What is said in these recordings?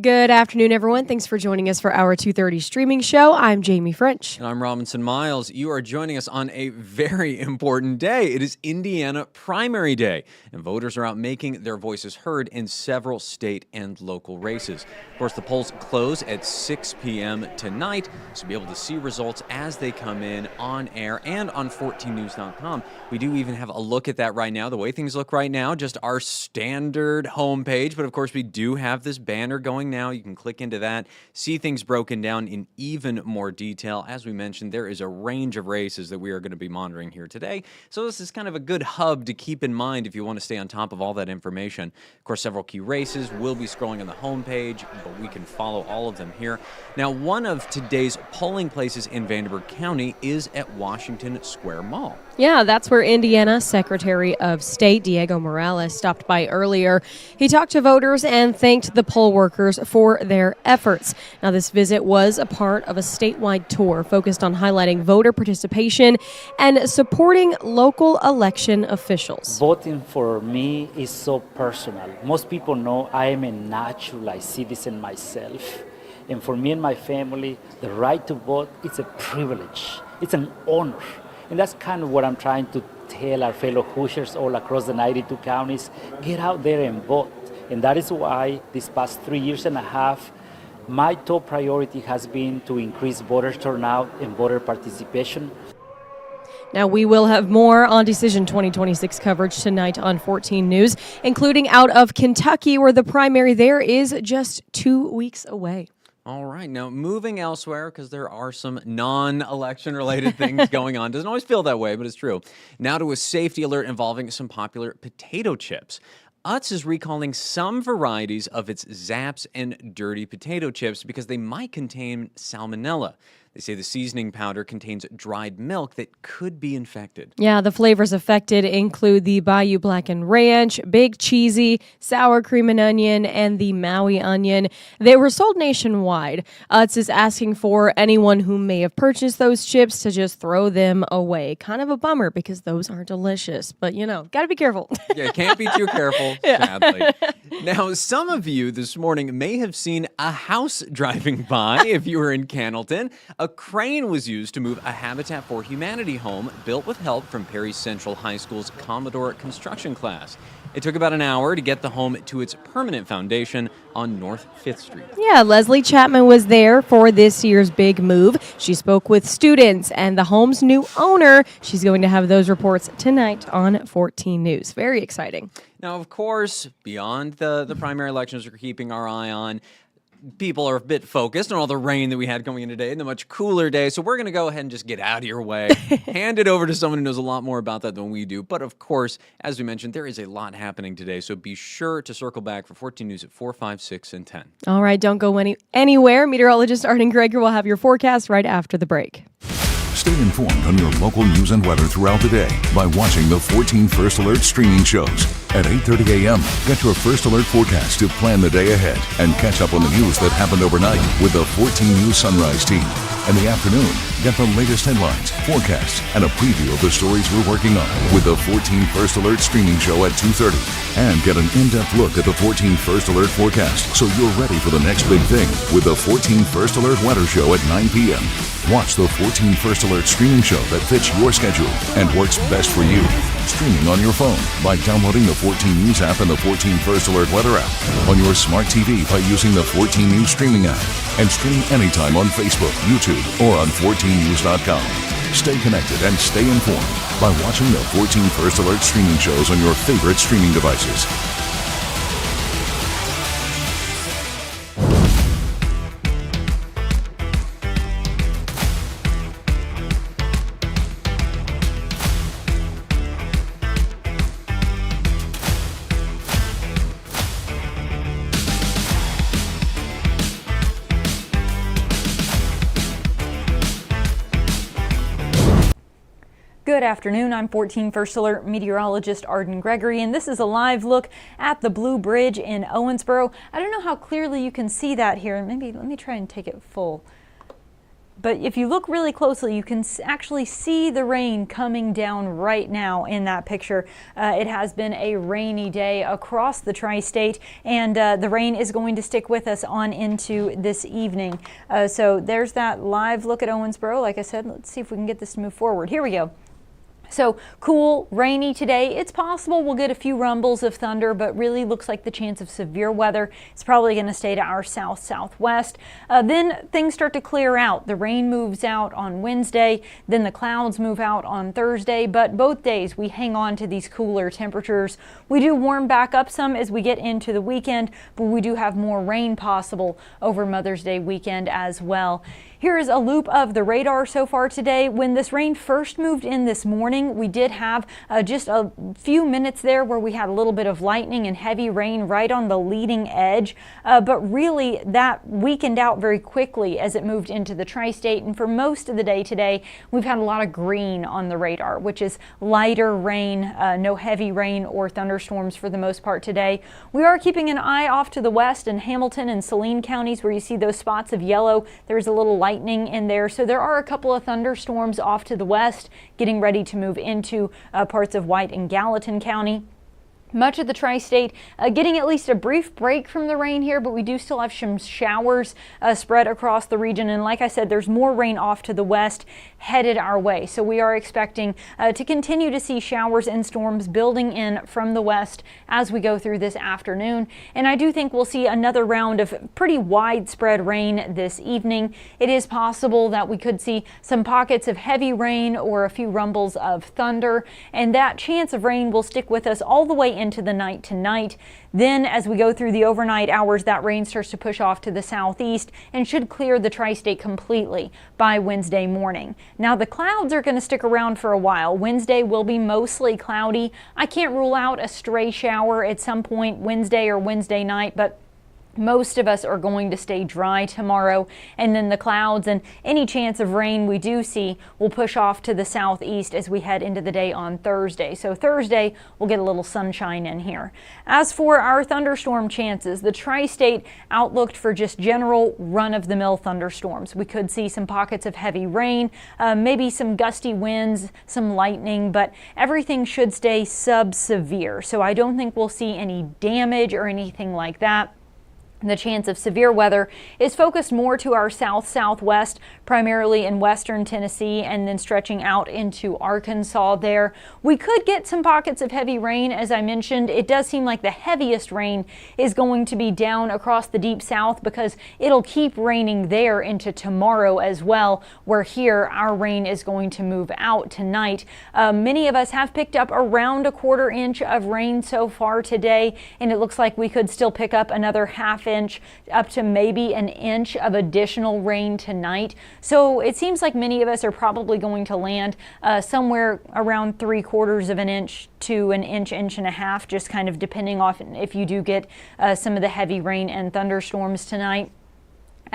Good afternoon, everyone. Thanks for joining us for our 2:30 streaming show. I'm Jamie French. And I'm Robinson Miles. You are joining us on a very important day. It is Indiana Primary Day, and voters are out making their voices heard in several state and local races. Of course, the polls close at 6 p.m. tonight, so you'll be able to see results as they come in on air and on 14news.com. We do even have a look at that right now, the way things look right now, just our standard homepage. But of course, we do have this banner going now. You can click into that, see things broken down in even more detail. As we mentioned, there is a range of races that we are going to be monitoring here today. So this is kind of a good hub to keep in mind if you want to stay on top of all that information. Of course, several key races will be scrolling on the homepage, but we can follow all of them here. Now, one of today's polling places in Vanderburgh County is at Washington Square Mall. Yeah, that's where Indiana Secretary of State Diego Morales stopped by earlier. He talked to voters and thanked the poll workers for their efforts. Now, this visit was a part of a statewide tour focused on highlighting voter participation and supporting local election officials. Voting for me is so personal. Most people know I am a naturalized citizen myself. And for me and my family, the right to vote is a privilege. It's an honor. And that's kind of what I'm trying to tell our fellow Hoosiers all across the 92 counties. Get out there and vote. And that is why this past 3 years and a half, my top priority has been to increase voter turnout and voter participation. Now, we will have more on Decision 2026 coverage tonight on 14 News, including out of Kentucky, where the primary there is just 2 weeks away. All right. Now, moving elsewhere, because there are some non-election related things going on. Doesn't always feel that way, but it's true. Now to a safety alert involving some popular potato chips. Utz is recalling some varieties of its Zaps and Dirty potato chips because they might contain salmonella. They say the seasoning powder contains dried milk that could be infected. Yeah, the flavors affected include the Bayou Black and Ranch, Big Cheesy, Sour Cream and Onion, and the Maui Onion. They were sold nationwide. Utz is asking for anyone who may have purchased those chips to just throw them away. Kind of a bummer because those are delicious. But, gotta be careful. Yeah, can't be too careful, sadly. Now, some of you this morning may have seen a house driving by if you were in Cannleton. A crane was used to move a Habitat for Humanity home built with help from Perry Central High School's Commodore construction class. It took about an hour to get the home to its permanent foundation on North 5th Street. Yeah, Leslie Chapman was there for this year's big move. She spoke with students and the home's new owner. She's going to have those reports tonight on 14 News. Very exciting. Now, of course, beyond the primary elections we're keeping our eye on, people are a bit focused on all the rain that we had going in today and the much cooler day. So we're going to go ahead and just get out of your way, hand it over to someone who knows a lot more about that than we do. But of course, as we mentioned, there is a lot happening today. So be sure to circle back for 14 News at 4, 5, 6, and 10. All right, don't go anywhere. Meteorologist Arden Greger will have your forecast right after the break. Stay informed on your local news and weather throughout the day by watching the 14 First Alert streaming shows. At 8:30 a.m., get your First Alert forecast to plan the day ahead and catch up on the news that happened overnight with the 14 News Sunrise team. In the afternoon, get the latest headlines, forecasts, and a preview of the stories we're working on with the 14 First Alert streaming show at 2:30. And get an in-depth look at the 14 First Alert forecast so you're ready for the next big thing with the 14 First Alert weather show at 9 p.m. Watch the 14 First Alert streaming show that fits your schedule and works best for you. Streaming on your phone by downloading the 14 News app and the 14 First Alert weather app. On your smart TV by using the 14 News streaming app. And stream anytime on Facebook, YouTube, or on 14news.com. Stay connected and stay informed by watching the 14 First Alert streaming shows on your favorite streaming devices. Good afternoon. I'm 14 First Alert meteorologist Arden Gregory, and this is a live look at the Blue Bridge in Owensboro. I don't know how clearly you can see that here. Maybe let me try and take it full. But if you look really closely, you can actually see the rain coming down right now in that picture. It has been a rainy day across the tri-state, and the rain is going to stick with us on into this evening. So there's that live look at Owensboro. Like I said, let's see if we can get this to move forward. Here we go. So cool, rainy today. It's possible we'll get a few rumbles of thunder, but really looks like the chance of severe weather is probably going to stay to our south-southwest. Then things start to clear out. The rain moves out on Wednesday, then the clouds move out on Thursday, but both days we hang on to these cooler temperatures. We do warm back up some as we get into the weekend, but we do have more rain possible over Mother's Day weekend as well. Here is a loop of the radar so far today. When this rain first moved in this morning, we did have just a few minutes there where we had a little bit of lightning and heavy rain right on the leading edge, but really that weakened out very quickly as it moved into the tri-state. And for most of the day today, we've had a lot of green on the radar, which is lighter rain, no heavy rain or thunderstorms for the most part today. We are keeping an eye off to the west in Hamilton and Saline counties where you see those spots of yellow. There's a little lightning in there. So there are a couple of thunderstorms off to the west getting ready to move into parts of White and Gallatin County. Much of the tri-state getting at least a brief break from the rain here, but we do still have some showers spread across the region. And like I said, there's more rain off to the west headed our way. So we are expecting to continue to see showers and storms building in from the west as we go through this afternoon. And I do think we'll see another round of pretty widespread rain this evening. It is possible that we could see some pockets of heavy rain or a few rumbles of thunder, and that chance of rain will stick with us all the way into the night tonight. Then as we go through the overnight hours, that rain starts to push off to the southeast and should clear the tri-state completely by Wednesday morning. Now the clouds are going to stick around for a while. Wednesday will be mostly cloudy. I can't rule out a stray shower at some point Wednesday or Wednesday night, but most of us are going to stay dry tomorrow, and then the clouds and any chance of rain we do see will push off to the southeast as we head into the day on Thursday. So Thursday we'll get a little sunshine in here. As for our thunderstorm chances, the tri-state outlooked for just general run-of-the-mill thunderstorms. We could see some pockets of heavy rain, maybe some gusty winds, some lightning, but everything should stay sub-severe. So I don't think we'll see any damage or anything like that. The chance of severe weather is focused more to our south-southwest, primarily in western Tennessee, and then stretching out into Arkansas there. We could get some pockets of heavy rain, as I mentioned. It does seem like the heaviest rain is going to be down across the deep south because it'll keep raining there into tomorrow as well, where here our rain is going to move out tonight. Many of us have picked up around a quarter inch of rain so far today, and it looks like we could still pick up another half inch up to maybe an inch of additional rain tonight. So it seems like many of us are probably going to land somewhere around 3/4 of an inch to an inch, inch and a half, just kind of depending on if you do get some of the heavy rain and thunderstorms tonight.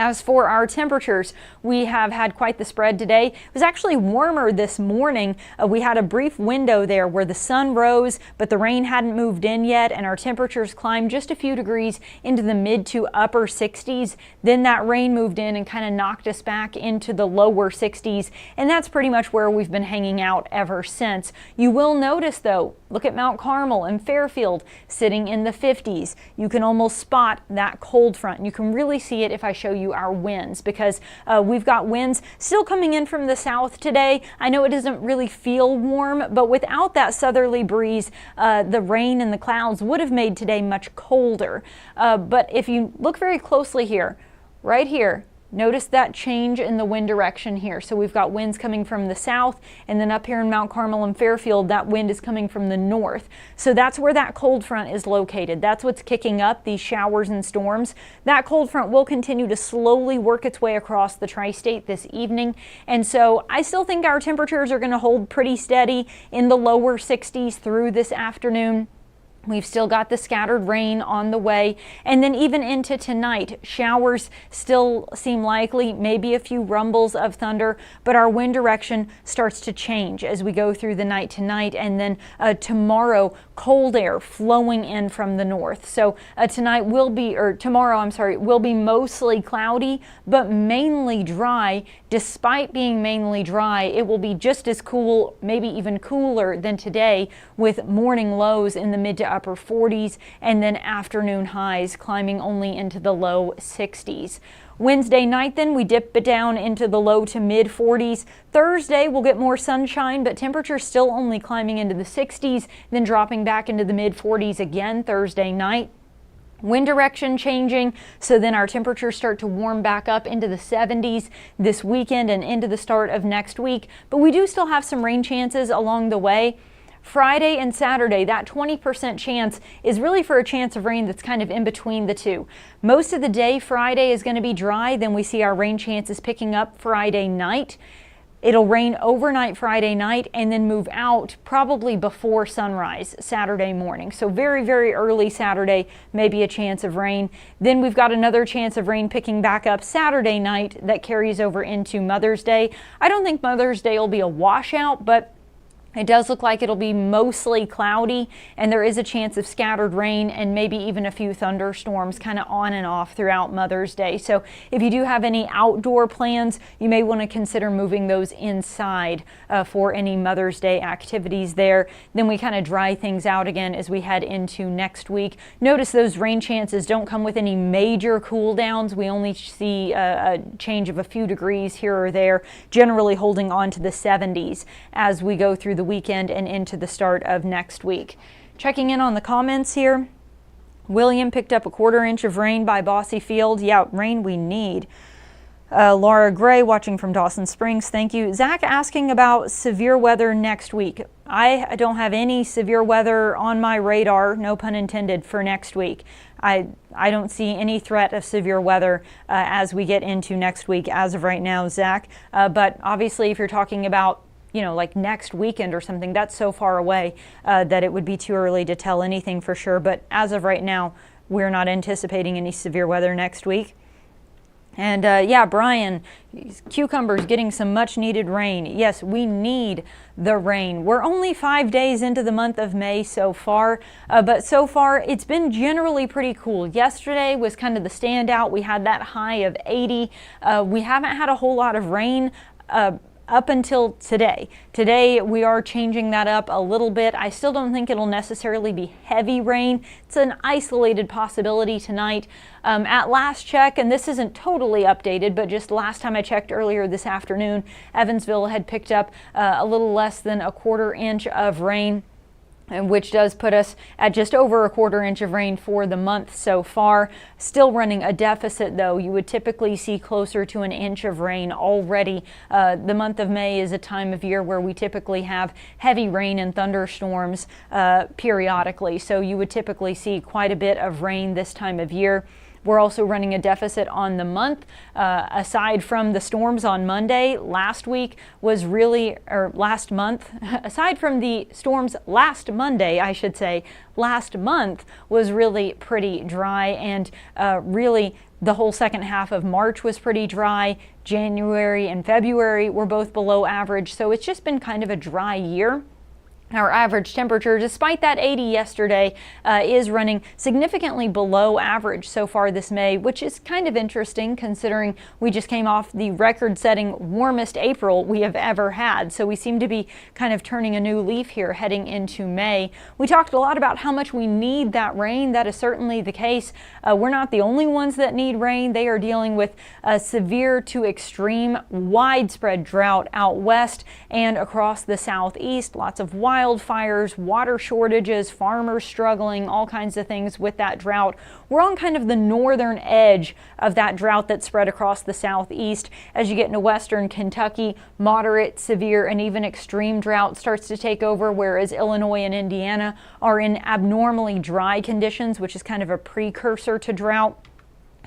As for our temperatures, we have had quite the spread today. It was actually warmer this morning. We had a brief window there where the sun rose, but the rain hadn't moved in yet, and our temperatures climbed just a few degrees into the mid to upper 60s. Then that rain moved in and kind of knocked us back into the lower 60s, and that's pretty much where we've been hanging out ever since. You will notice, though, look at Mount Carmel and Fairfield sitting in the 50s. You can almost spot that cold front, and you can really see it if I show you our winds, because we've got winds still coming in from the south today. I know it doesn't really feel warm, but without that southerly breeze, the rain and the clouds would have made today much colder. But if you look very closely here, right here, notice that change in the wind direction here. So we've got winds coming from the south, and then up here in Mount Carmel and Fairfield, that wind is coming from the north. So that's where that cold front is located. That's what's kicking up these showers and storms. That cold front will continue to slowly work its way across the tri-state this evening. And so I still think our temperatures are going to hold pretty steady in the lower 60s through this afternoon. We've still got the scattered rain on the way, and then even into tonight, showers still seem likely, maybe a few rumbles of thunder, but our wind direction starts to change as we go through the night tonight, and then tomorrow, cold air flowing in from the north. So tomorrow, will be mostly cloudy, but mainly dry. Despite being mainly dry, it will be just as cool, maybe even cooler than today, with morning lows in the mid to upper 40s and then afternoon highs climbing only into the low 60s. Wednesday night then we dip it down into the low to mid 40s. Thursday we'll get more sunshine, but temperatures still only climbing into the 60s, then dropping back into the mid 40s again Thursday night. Wind direction changing, so then our temperatures start to warm back up into the 70s this weekend and into the start of next week, but we do still have some rain chances along the way. Friday and Saturday, that 20% chance is really for a chance of rain that's kind of in between the two. Most of the day Friday is going to be dry, then we see our rain chances picking up Friday night. It'll rain overnight Friday night and then move out probably before sunrise Saturday morning. So very, very early Saturday, maybe a chance of rain. Then we've got another chance of rain picking back up Saturday night that carries over into Mother's Day. I don't think Mother's Day will be a washout, but it does look like it'll be mostly cloudy, and there is a chance of scattered rain and maybe even a few thunderstorms kind of on and off throughout Mother's Day. So if you do have any outdoor plans, you may want to consider moving those inside for any Mother's Day activities there. Then we kind of dry things out again as we head into next week. Notice those rain chances don't come with any major cool downs. We only see a change of a few degrees here or there, generally holding on to the 70s as we go through the weekend and into the start of next week. Checking in on the comments here. William picked up a 1/4 inch of rain by Bossy Field. Yeah, rain we need. Laura Gray watching from Dawson Springs. Thank you. Zach asking about severe weather next week. I don't have any severe weather on my radar, no pun intended, for next week. I don't see any threat of severe weather as we get into next week as of right now, Zach. But obviously if you're talking about like next weekend or something, that's so far away that it would be too early to tell anything for sure. But as of right now, we're not anticipating any severe weather next week. And yeah, Brian, cucumbers getting some much needed rain. Yes, we need the rain. We're only 5 days into the month of May so far, but so far it's been generally pretty cool. Yesterday was kind of the standout. We had that high of 80. We haven't had a whole lot of rain up until today. Today we are changing that up a little bit. I still don't think it'll necessarily be heavy rain. It's an isolated possibility tonight. At last check, and this isn't totally updated, but just last time I checked earlier this afternoon, Evansville had picked up a little less than a 1/4 inch of rain, which does put us at just over a 1/4 inch of rain for the month so far. Still running a deficit though. You would typically see closer to an inch of rain already. The month of May is a time of year where we typically have heavy rain and thunderstorms periodically. So you would typically see quite a bit of rain this time of year. We're also running a deficit on the month. Aside from the storms on Monday, last month, aside from the storms last Monday, I should say, last month was really pretty dry, and really the whole second half of March was pretty dry. January and February were both below average, so it's just been kind of a dry year. Our average temperature, despite that 80 yesterday, is running significantly below average so far this May, which is kind of interesting considering we just came off the record-setting warmest April we have ever had. So we seem to be kind of turning a new leaf here heading into May. We talked a lot about how much we need that rain. That is certainly the case. We're not the only ones that need rain. They are dealing with severe to extreme widespread drought out west and across the southeast. Lots of wildfires, water shortages, farmers struggling, all kinds of things with that drought. We're on kind of the northern edge of that drought that spread across the southeast. As you get into western Kentucky, moderate, severe, and even extreme drought starts to take over, whereas Illinois and Indiana are in abnormally dry conditions, which is kind of a precursor to drought.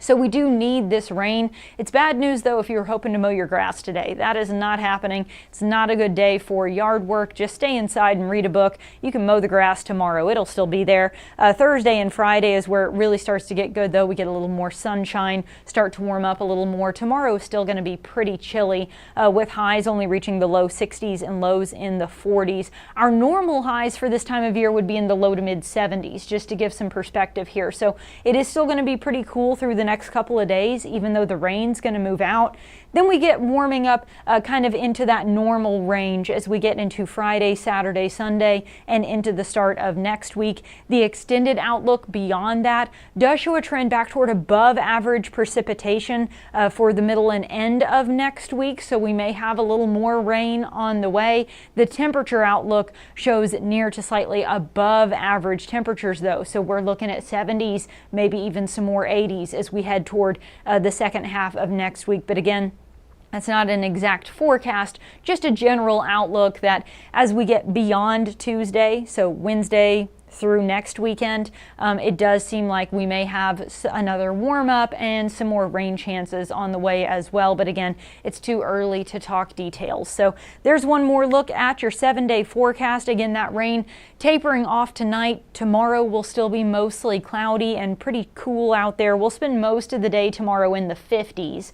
So we do need this rain. It's bad news though if you're hoping to mow your grass today. That is not happening. It's not a good day for yard work. Just stay inside and read a book. You can mow the grass tomorrow. It'll still be there. Thursday and Friday is where it really starts to get good though. We get a little more sunshine, start to warm up a little more. Tomorrow is still going to be pretty chilly with highs only reaching the low 60s and lows in the 40s. Our normal highs for this time of year would be in the low to mid 70s, just to give some perspective here. So it is still going to be pretty cool through the next couple of days, even though the rain's going to move out. Then we get warming up kind of into that normal range as we get into Friday, Saturday, Sunday, and into the start of next week. The extended outlook beyond that does show a trend back toward above average precipitation for the middle and end of next week, so we may have a little more rain on the way. The temperature outlook shows near to slightly above average temperatures though, so we're looking at 70s, maybe even some more 80s as we head toward the second half of next week. But again, that's not an exact forecast, just a general outlook that as we get beyond Tuesday, so Wednesday through next weekend, it does seem like we may have another warm up and some more rain chances on the way as well. But again, it's too early to talk details. So there's one more look at your 7-day forecast. Again, that rain tapering off tonight. Tomorrow will still be mostly cloudy and pretty cool out there. We'll spend most of the day tomorrow in the 50s.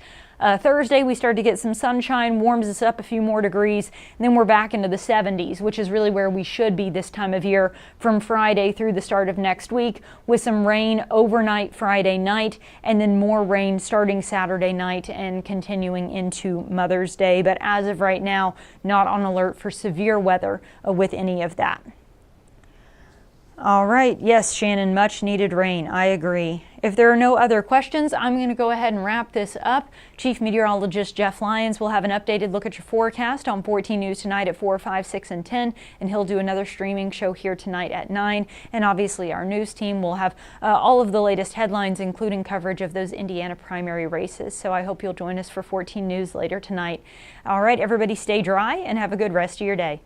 Thursday, we start to get some sunshine, warms us up a few more degrees, and then we're back into the 70s, which is really where we should be this time of year from Friday through the start of next week, with some rain overnight Friday night, and then more rain starting Saturday night and continuing into Mother's Day. But as of right now, not on alert for severe weather with any of that. All right. Yes, Shannon, much needed rain. I agree. If there are no other questions, I'm going to go ahead and wrap this up. Chief Meteorologist Jeff Lyons will have an updated look at your forecast on 14 News tonight at 4, 5, 6, and 10, and he'll do another streaming show here tonight at 9. And obviously our news team will have all of the latest headlines, including coverage of those Indiana primary races. So I hope you'll join us for 14 News later tonight. All right, everybody stay dry and have a good rest of your day.